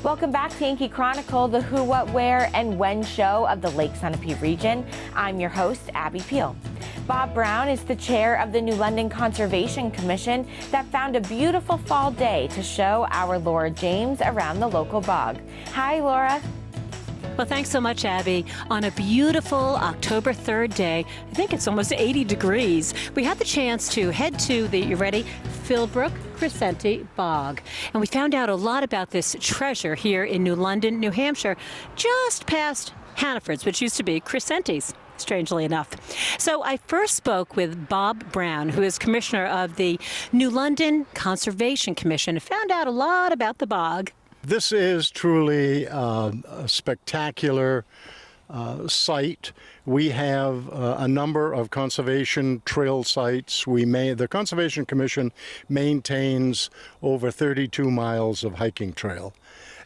Welcome back to Yankee Chronicle, the who, what, where, and when show of the Lake Sunapee region. I'm your host, Abby Peel. Bob Brown is the chair of the New London Conservation Commission that found a beautiful fall day to show our Laura James around the local bog. Hi, Laura. Well, thanks so much, Abby. On a beautiful October 3rd day, I think it's almost 80 degrees, we had the chance to head to the, you ready, Philbrick-Cricenti Bog. And we found out a lot about this treasure here in New London, New Hampshire, just past Hannaford's, which used to be Cricenti's, strangely enough. So I first spoke with Bob Brown, who is commissioner of the New London Conservation Commission, and found out a lot about the bog. This is truly a spectacular site. We have a number of conservation trail sites. The Conservation Commission maintains over 32 miles of hiking trail.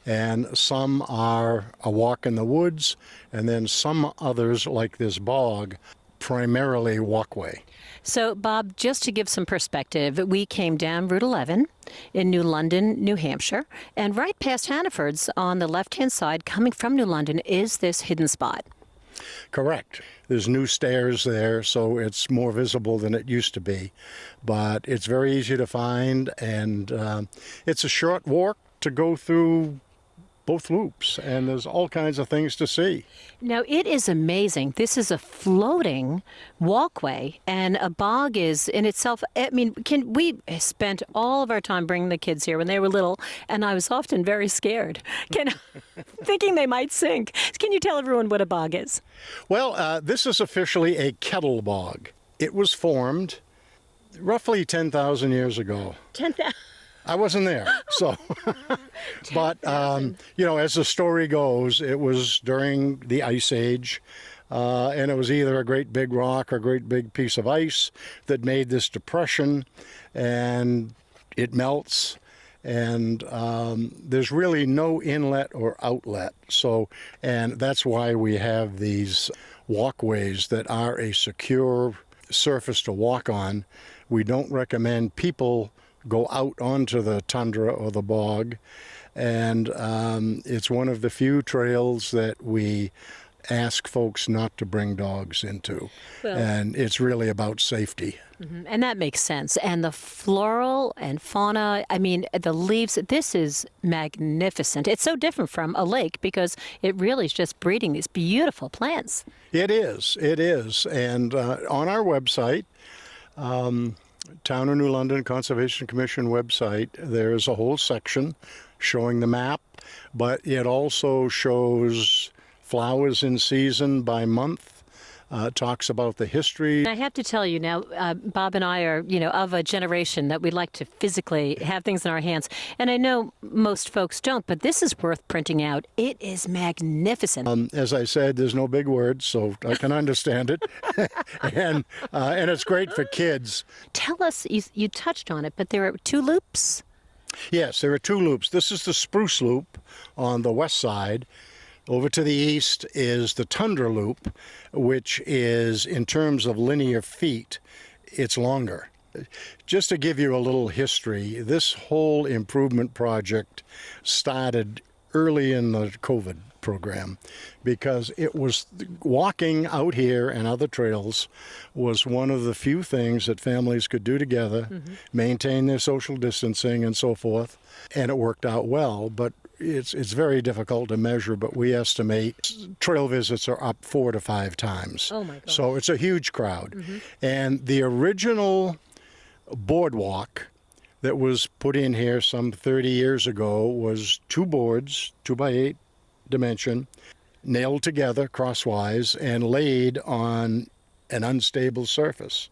And some are a walk in the woods, and then some others, like this bog, primarily walkway. So, Bob, just to give some perspective, we came down Route 11 in New London, New Hampshire, and right past Hannaford's on the left-hand side, coming from New London, is this hidden spot. Correct. There's new stairs there, so it's more visible than it used to be. But it's very easy to find, and it's a short walk to go through both loops, and there's all kinds of things to see. Now, it is amazing. This is a floating walkway, and a bog is in itself, I mean, we spent all of our time bringing the kids here when they were little, and I was often very scared, thinking they might sink. Can you tell everyone what a bog is? Well, this is officially a kettle bog. It was formed roughly 10,000 years ago. 10,000? I wasn't there, so. But, as the story goes, it was during the Ice Age, and it was either a great big rock or a great big piece of ice that made this depression, and it melts, and there's really no inlet or outlet. And that's why we have these walkways that are a secure surface to walk on. We don't recommend people go out onto the tundra or the bog, and it's one of the few trails that we ask folks not to bring dogs into. Well, and it's really about safety. Mm-hmm. And that makes sense. And the floral and fauna, I mean, the leaves, this is magnificent. It's so different from a lake because it really is just breeding these beautiful plants. It is. And on our website, Town of New London Conservation Commission website, there's a whole section showing the map, but it also shows flowers in season by month. Talks about the history. I have to tell you now, Bob and I are, of a generation that we like to physically have things in our hands. And I know most folks don't, but this is worth printing out. It is magnificent. As I said, there's no big words, so I can understand it. and it's great for kids. Tell us, you touched on it, but there are two loops? Yes, there are two loops. This is the Spruce Loop on the west side. Over to the east is the Tundra Loop, which is, in terms of linear feet, it's longer. Just to give you a little history, this whole improvement project started early in the COVID program because it was walking out here and other trails was one of the few things that families could do together, maintain their social distancing and so forth, and it worked out well. But it's very difficult to measure, but we estimate trail visits are up 4 to 5 times. Oh my gosh. So it's a huge crowd. And the original boardwalk that was put in here some 30 years ago was 2 boards, 2x8 dimension, nailed together crosswise and laid on an unstable surface.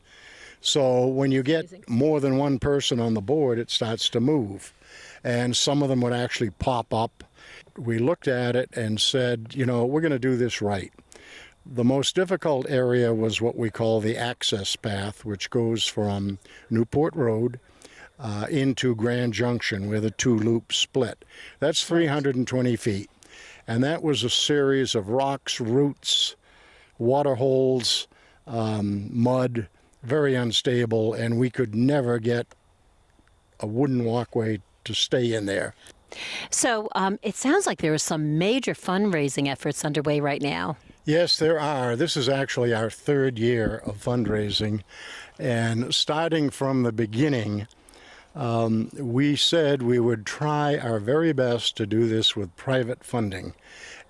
So when you get more than one person on the board, it starts to move. And some of them would actually pop up. We looked at it and said, we're going to do this right. The most difficult area was what we call the access path, which goes from Newport Road into Grand Junction, where the 2 loops split. That's 320 feet. And that was a series of rocks, roots, water holes, mud, very unstable, and we could never get a wooden walkway to stay in there. So it sounds like there are some major fundraising efforts underway right now. Yes, there are. This is actually our third year of fundraising. And starting from the beginning, we said we would try our very best to do this with private funding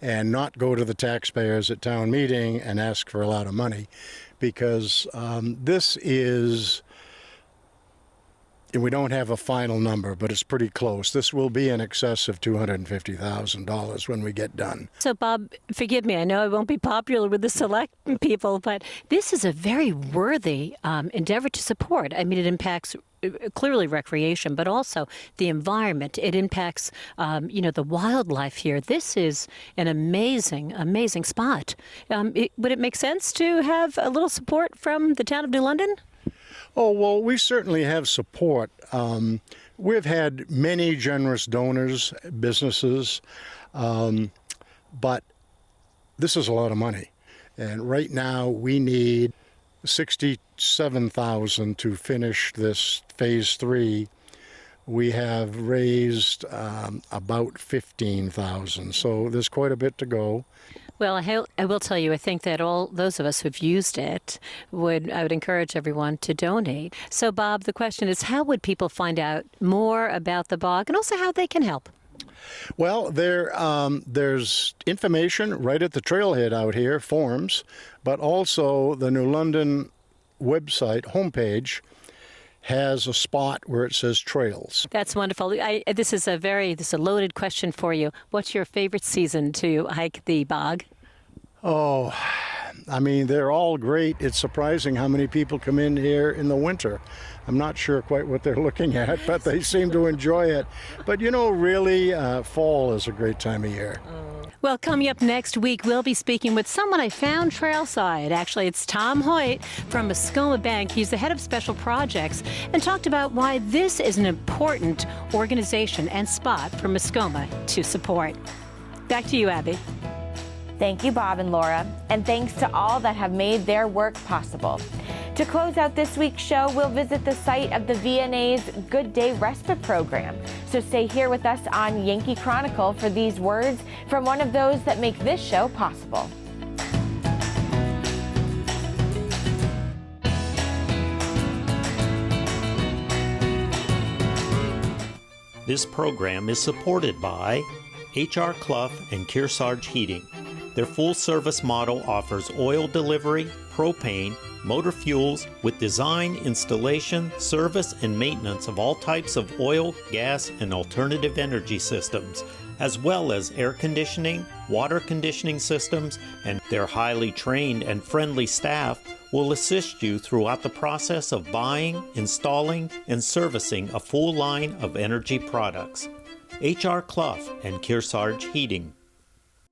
and not go to the taxpayers at town meeting and ask for a lot of money, because this is, we don't have a final number, but it's pretty close. This will be in excess of $250,000 when we get done. So, Bob, forgive me, I know I won't be popular with the select people, but this is a very worthy endeavor to support. I mean, it impacts clearly recreation, but also the environment. It impacts, the wildlife here. This is an amazing, amazing spot. Would it make sense to have a little support from the town of New London? Oh, well, we certainly have support. We've had many generous donors, businesses, but this is a lot of money. And right now we need $67,000 to finish this phase 3. We have raised about $15,000, so there's quite a bit to go. Well, I will tell you, I think that all those of us who've used it I would encourage everyone to donate. So, Bob, the question is, how would people find out more about the bog and also how they can help? Well, there's information right at the trailhead out here, forms, but also the New London website homepage has a spot where it says trails. That's wonderful. This is a loaded question for you. What's your favorite season to hike the bog? Oh, I mean, they're all great. It's surprising how many people come in here in the winter. I'm not sure quite what they're looking at, but they seem to enjoy it. But really, fall is a great time of year. Well, coming up next week, we'll be speaking with someone I found trailside. Actually, it's Tom Hoyt from Muskoma Bank. He's the head of special projects and talked about why this is an important organization and spot for Muskoma to support. Back to you, Abby. Thank you, Bob and Laura, and thanks to all that have made their work possible. To close out this week's show, we'll visit the site of the VNA's Good Day Respite Program. So stay here with us on Yankee Chronicle for these words from one of those that make this show possible. This program is supported by H.R. Clough and Kearsarge Heating. Their full-service model offers oil delivery, propane, motor fuels with design, installation, service, and maintenance of all types of oil, gas, and alternative energy systems, as well as air conditioning, water conditioning systems, and their highly trained and friendly staff will assist you throughout the process of buying, installing, and servicing a full line of energy products. H.R. Clough and Kearsarge Heating.